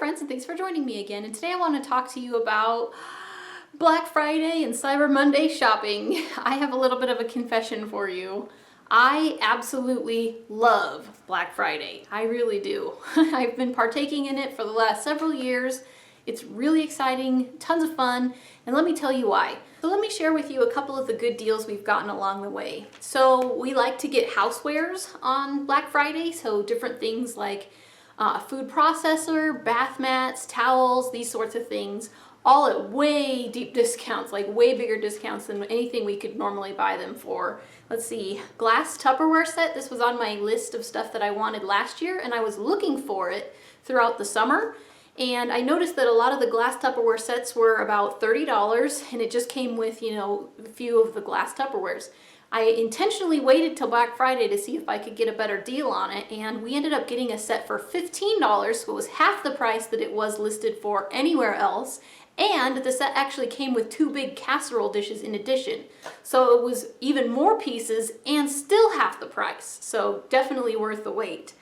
friends, and thanks for joining me again. And today I want to talk to you about Black Friday and Cyber Monday shopping. I have a little bit of a confession for you. I absolutely love Black Friday. I really do. I've been partaking in it for the last several years. It's really exciting, tons of fun, and let me tell you why. So let me share with you a couple of the good deals we've gotten along the way. So we like to get housewares on Black Friday, so different things like a food processor, bath mats, towels, these sorts of things, all at way deep discounts, like way bigger discounts than anything we could normally buy them for. Let's see, glass Tupperware set. This was on my list of stuff that I wanted last year, and I was looking for it throughout the summer. And I noticed that a lot of the glass Tupperware sets were about $30, and it just came with, a few of the glass Tupperwares. I intentionally waited till Black Friday to see if I could get a better deal on it, and we ended up getting a set for $15, so it was half the price that it was listed for anywhere else, and the set actually came with 2 big casserole dishes in addition. So it was even more pieces and still half the price, so definitely worth the wait.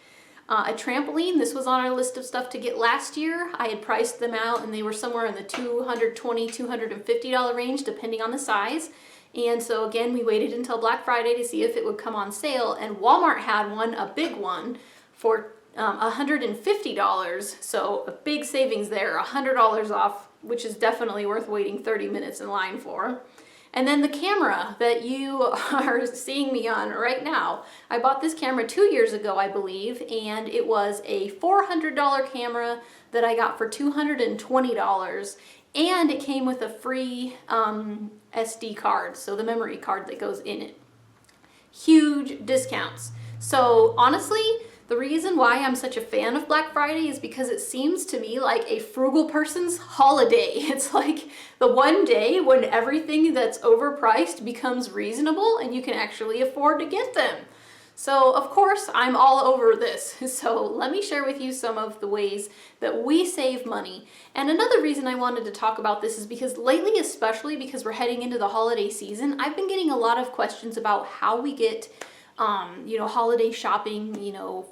A trampoline, this was on our list of stuff to get last year. I had priced them out and they were somewhere in the $220, $250 range depending on the size. And so again, we waited until Black Friday to see if it would come on sale, and Walmart had one, a big one, for $150. So a big savings there, $100 off, which is definitely worth waiting 30 minutes in line for. And then the camera that you are seeing me on right now. I bought this camera 2 years ago, I believe, and it was a $400 camera that I got for $220. And it came with a free SD card, so the memory card that goes in it. Huge discounts. So honestly, the reason why I'm such a fan of Black Friday is because it seems to me like a frugal person's holiday. It's like the one day when everything that's overpriced becomes reasonable and you can actually afford to get them. So of course I'm all over this. So let me share with you some of the ways that we save money. And another reason I wanted to talk about this is because lately, especially because we're heading into the holiday season, I've been getting a lot of questions about how we get holiday shopping,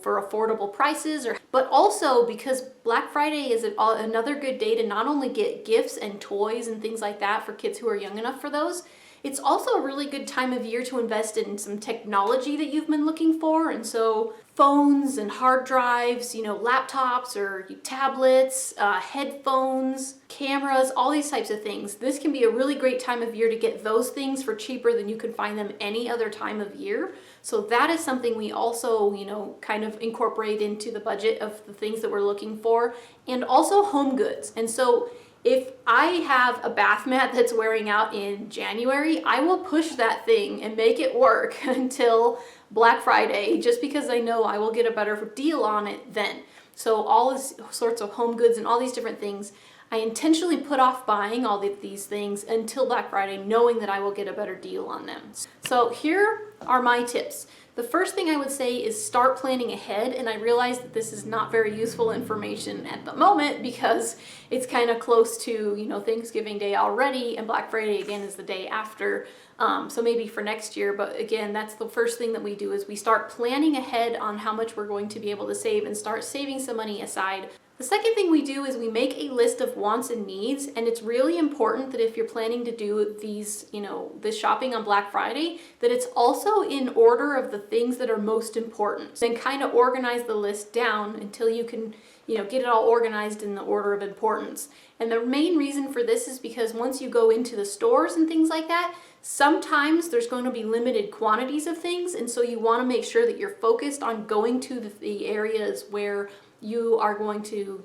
for affordable prices, but also because Black Friday is another good day to not only get gifts and toys and things like that for kids who are young enough for those. It's also a really good time of year to invest in some technology that you've been looking for. And so phones and hard drives, laptops or tablets, headphones, cameras, all these types of things. This can be a really great time of year to get those things for cheaper than you can find them any other time of year. So that is something we also, kind of incorporate into the budget of the things that we're looking for, and also home goods. And so if I have a bath mat that's wearing out in January, I will push that thing and make it work until Black Friday, just because I know I will get a better deal on it then. So all these sorts of home goods and all these different things, I intentionally put off buying all of these things until Black Friday, knowing that I will get a better deal on them. So here are my tips. The first thing I would say is start planning ahead, and I realize that this is not very useful information at the moment because it's kind of close to, Thanksgiving Day already, and Black Friday again is the day after. So maybe for next year, but again, that's the first thing that we do is we start planning ahead on how much we're going to be able to save and start saving some money aside. The second thing we do is we make a list of wants and needs, and it's really important that if you're planning to do these, this shopping on Black Friday, that it's also in order of the things that are most important. Then kind of organize the list down until you can, get it all organized in the order of importance. And the main reason for this is because once you go into the stores and things like that, sometimes there's going to be limited quantities of things, and so you want to make sure that you're focused on going to the areas where you are going to,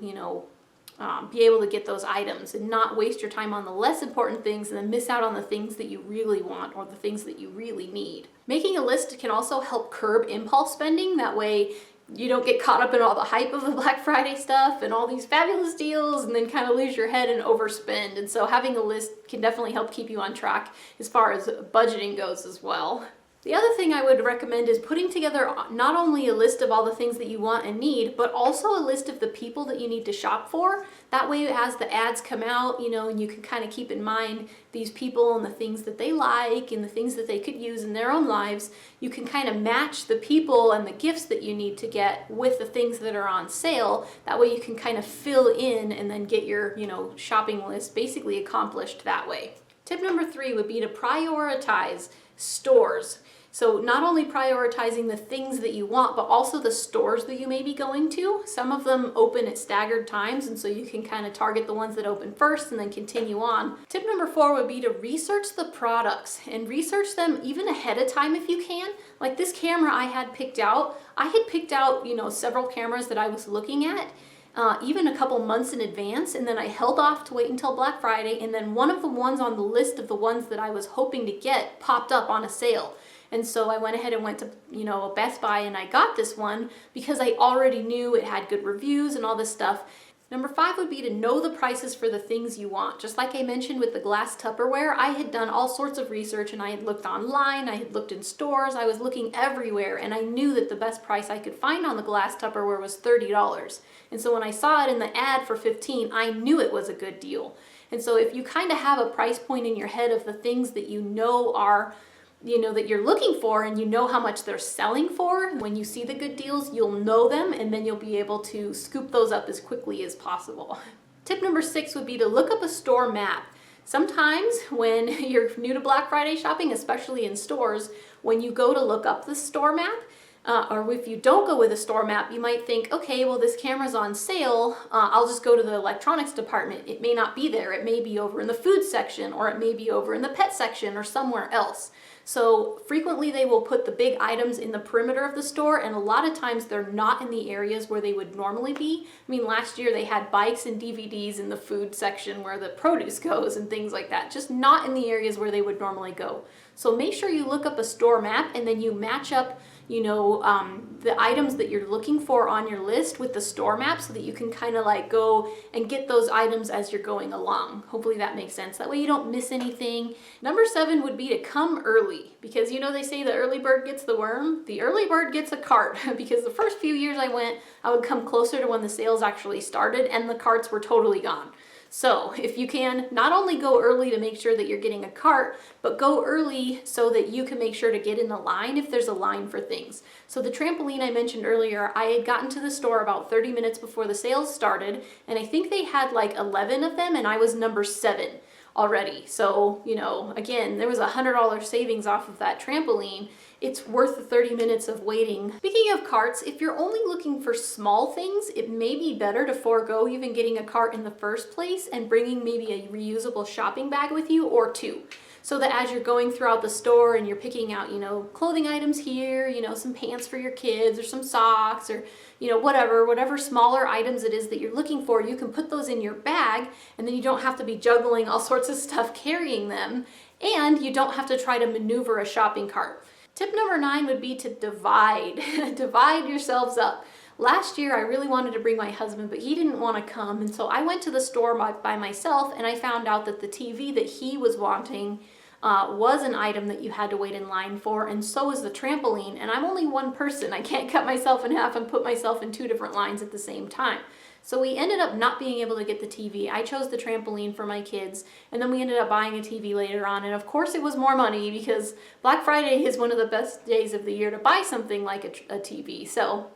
be able to get those items and not waste your time on the less important things and then miss out on the things that you really want or the things that you really need. Making a list can also help curb impulse spending. That way you don't get caught up in all the hype of the Black Friday stuff and all these fabulous deals and then kind of lose your head and overspend. And so having a list can definitely help keep you on track as far as budgeting goes as well. The other thing I would recommend is putting together not only a list of all the things that you want and need, but also a list of the people that you need to shop for. That way, as the ads come out, and you can kind of keep in mind these people and the things that they like and the things that they could use in their own lives, you can kind of match the people and the gifts that you need to get with the things that are on sale. That way you can kind of fill in and then get your, shopping list basically accomplished that way. Tip number 3 would be to prioritize stores. So not only prioritizing the things that you want, but also the stores that you may be going to. Some of them open at staggered times, and so you can kind of target the ones that open first and then continue on. Tip number 4 would be to research the products and research them even ahead of time if you can. Like this camera I had picked out, several cameras that I was looking at, even a couple months in advance, and then I held off to wait until Black Friday, and then one of the ones on the list of the ones that I was hoping to get popped up on a sale. And so I went ahead and went to, Best Buy, and I got this one because I already knew it had good reviews and all this stuff. Number 5 would be to know the prices for the things you want. Just like I mentioned with the glass Tupperware, I had done all sorts of research, and I had looked online, I had looked in stores, I was looking everywhere, and I knew that the best price I could find on the glass Tupperware was $30. And so when I saw it in the ad for $15, I knew it was a good deal. And so if you kind of have a price point in your head of the things that are that you're looking for, and how much they're selling for, when you see the good deals, you'll know them, and then you'll be able to scoop those up as quickly as possible. Tip number 6 would be to look up a store map. Sometimes when you're new to Black Friday shopping, especially in stores, when you go to look up the store map, or if you don't go with a store map, you might think, okay, well, this camera's on sale. I'll just go to the electronics department. It may not be there. It may be over in the food section, or it may be over in the pet section or somewhere else. So frequently they will put the big items in the perimeter of the store, and a lot of times they're not in the areas where they would normally be. I mean, last year they had bikes and DVDs in the food section where the produce goes and things like that, just not in the areas where they would normally go. So make sure you look up a store map, and then you match up the items that you're looking for on your list with the store map, so that you can kind of like go and get those items as you're going along. Hopefully that makes sense. That way you don't miss anything. Number 7 would be to come early, because they say the early bird gets the worm. The early bird gets a cart because the first few years I went, I would come closer to when the sales actually started, and the carts were totally gone. So if you can, not only go early to make sure that you're getting a cart, but go early so that you can make sure to get in the line if there's a line for things. So the trampoline I mentioned earlier, I had gotten to the store about 30 minutes before the sales started, and I think they had like 11 of them, and I was number 7 already. So, again, there was $100 savings off of that trampoline. It's worth the 30 minutes of waiting. Speaking of carts, if you're only looking for small things, it may be better to forego even getting a cart in the first place and bringing maybe a reusable shopping bag with you, or 2. So that as you're going throughout the store and you're picking out, clothing items here, some pants for your kids, or some socks, or, whatever smaller items it is that you're looking for, you can put those in your bag, and then you don't have to be juggling all sorts of stuff carrying them, and you don't have to try to maneuver a shopping cart. Tip number 9 would be to divide. Divide yourselves up. Last year, I really wanted to bring my husband, but he didn't want to come, and so I went to the store by myself, and I found out that the TV that he was wanting was an item that you had to wait in line for, and so is the trampoline, and I'm only one person. I can't cut myself in half and put myself in 2 different lines at the same time. So we ended up not being able to get the TV. I chose the trampoline for my kids, and then we ended up buying a TV later on, and of course it was more money, because Black Friday is one of the best days of the year to buy something like a TV. So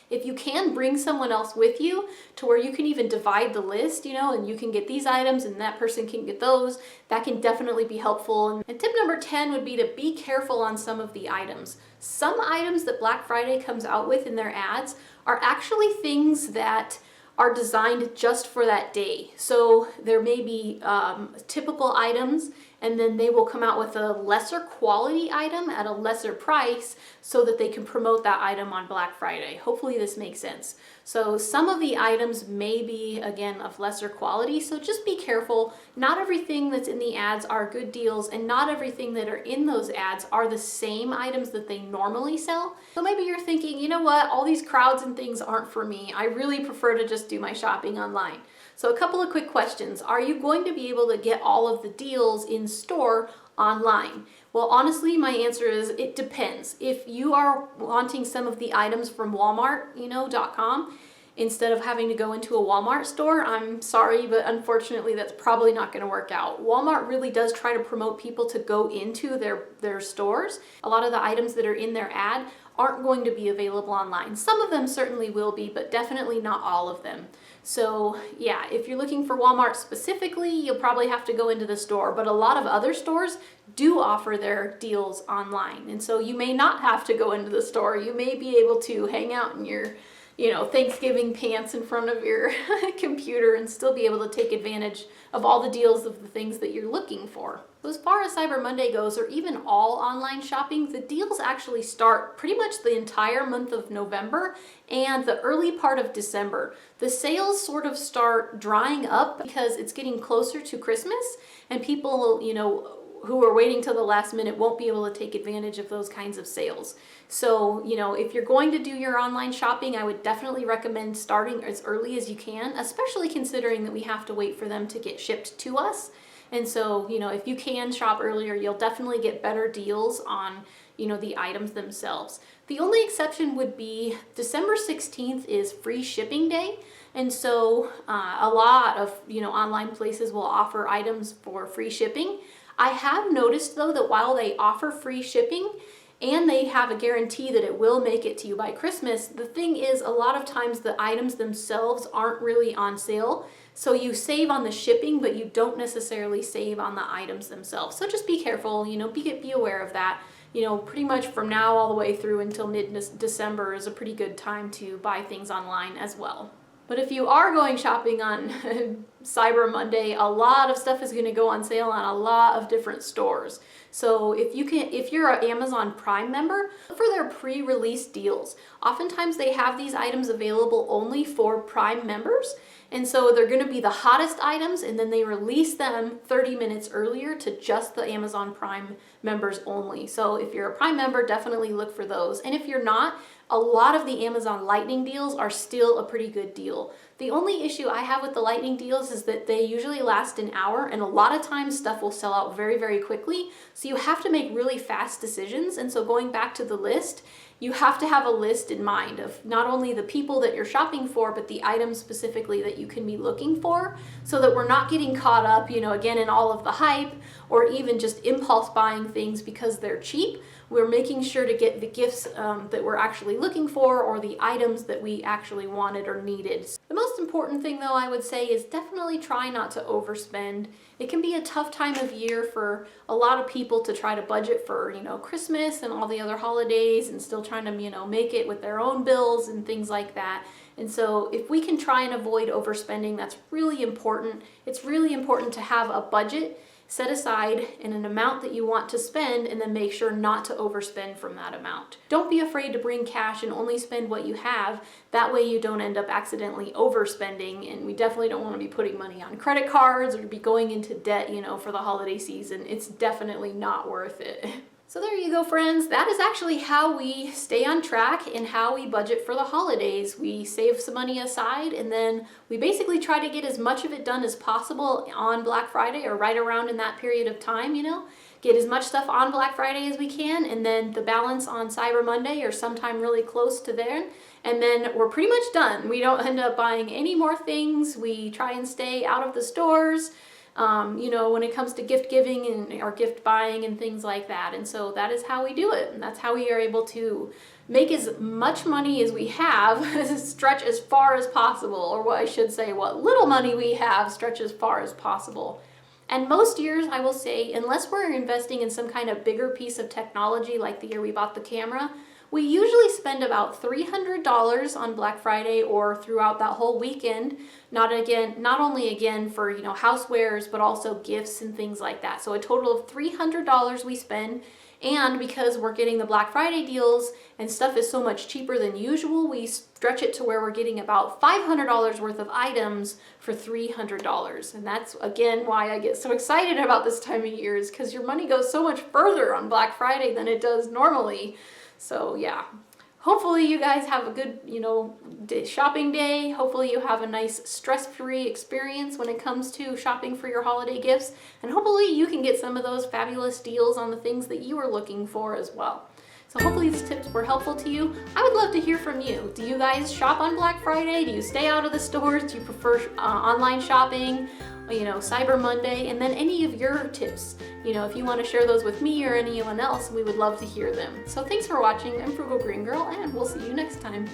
if you can bring someone else with you to where you can even divide the list, and you can get these items and that person can get those, that can definitely be helpful. And tip number 10 would be to be careful on some of the items. Some items that Black Friday comes out with in their ads are actually things that are designed just for that day. So there may be typical items, and then they will come out with a lesser quality item at a lesser price so that they can promote that item on Black Friday. Hopefully this makes sense. So some of the items may be, again, of lesser quality, so just be careful. Not everything that's in the ads are good deals, and not everything that are in those ads are the same items that they normally sell. So maybe you're thinking, you know what, all these crowds and things aren't for me. I really prefer to just do my shopping online. So a couple of quick questions. Are you going to be able to get all of the deals in store online? Well, honestly, my answer is it depends. If you are wanting some of the items from Walmart, .com, instead of having to go into a Walmart store, I'm sorry, but unfortunately that's probably not going to work out. Walmart really does try to promote people to go into their stores. A lot of the items that are in their ad aren't going to be available online. Some of them certainly will be, but definitely not all of them. So yeah, if you're looking for Walmart specifically, you'll probably have to go into the store, but a lot of other stores do offer their deals online. And so you may not have to go into the store. You may be able to hang out in your Thanksgiving pants in front of your computer and still be able to take advantage of all the deals of the things that you're looking for. So as far as Cyber Monday goes, or even all online shopping, the deals actually start pretty much the entire month of November and the early part of December. The sales sort of start drying up because it's getting closer to Christmas, and people, who are waiting till the last minute won't be able to take advantage of those kinds of sales. So, if you're going to do your online shopping, I would definitely recommend starting as early as you can, especially considering that we have to wait for them to get shipped to us. And so, if you can shop earlier, you'll definitely get better deals on, the items themselves. The only exception would be December 16th is free shipping day. And so a lot of, online places will offer items for free shipping. I have noticed though that while they offer free shipping and they have a guarantee that it will make it to you by Christmas, the thing is a lot of times the items themselves aren't really on sale. So you save on the shipping, but you don't necessarily save on the items themselves. So just be careful, be aware of that. Pretty much from now all the way through until mid-December is a pretty good time to buy things online as well. But if you are going shopping on Cyber Monday, a lot of stuff is going to go on sale on a lot of different stores. So if you're an Amazon Prime member, look for their pre-release deals. Oftentimes they have these items available only for Prime members. And so they're going to be the hottest items, and then they release them 30 minutes earlier to just the Amazon Prime members only. So if you're a Prime member, definitely look for those. And if you're not, a lot of the Amazon Lightning deals are still a pretty good deal. The only issue I have with the Lightning deals is that they usually last an hour, and a lot of times stuff will sell out very, very quickly. So you have to make really fast decisions. And so going back to the list, you have to have a list in mind of not only the people that you're shopping for, but the items specifically that you can be looking for, so that we're not getting caught up, again, in all of the hype, or even just impulse buying things because they're cheap. We're making sure to get the gifts that we're actually looking for, or the items that we actually wanted or needed. The most important thing though, I would say, is definitely try not to overspend. It can be a tough time of year for a lot of people to try to budget for, Christmas and all the other holidays, and still trying to, make it with their own bills and things like that. And so if we can try and avoid overspending, that's really important. It's really important to have a budget set aside in an amount that you want to spend, and then make sure not to overspend from that amount. Don't be afraid to bring cash and only spend what you have. That way you don't end up accidentally overspending, and we definitely don't want to be putting money on credit cards or be going into debt, for the holiday season. It's definitely not worth it. So there you go, friends. That is actually how we stay on track and how we budget for the holidays. We save some money aside, and then we basically try to get as much of it done as possible on Black Friday, or right around in that period of time, Get as much stuff on Black Friday as we can, and then the balance on Cyber Monday or sometime really close to there. And then we're pretty much done. We don't end up buying any more things. We try and stay out of the stores. When it comes to gift giving or gift buying and things like that. And so that is how we do it. And that's how we are able to make as much money as we have stretch as far as possible, or what I should say, what little money we have stretch as far as possible. And most years, I will say, unless we're investing in some kind of bigger piece of technology, like the year we bought the camera, we usually spend about $300 on Black Friday or throughout that whole weekend. Not only for, housewares, but also gifts and things like that. So a total of $300 we spend. And because we're getting the Black Friday deals and stuff is so much cheaper than usual, we stretch it to where we're getting about $500 worth of items for $300. And that's, again, why I get so excited about this time of year, is because your money goes so much further on Black Friday than it does normally. So yeah, hopefully you guys have a good, shopping day. Hopefully you have a nice stress-free experience when it comes to shopping for your holiday gifts. And hopefully you can get some of those fabulous deals on the things that you are looking for as well. So hopefully these tips were helpful to you. I would love to hear from you. Do you guys shop on Black Friday? Do you stay out of the stores? Do you prefer online shopping? Cyber Monday, and then any of your tips. If you want to share those with me or anyone else, we would love to hear them. So thanks for watching. I'm Frugal Green Girl, and we'll see you next time.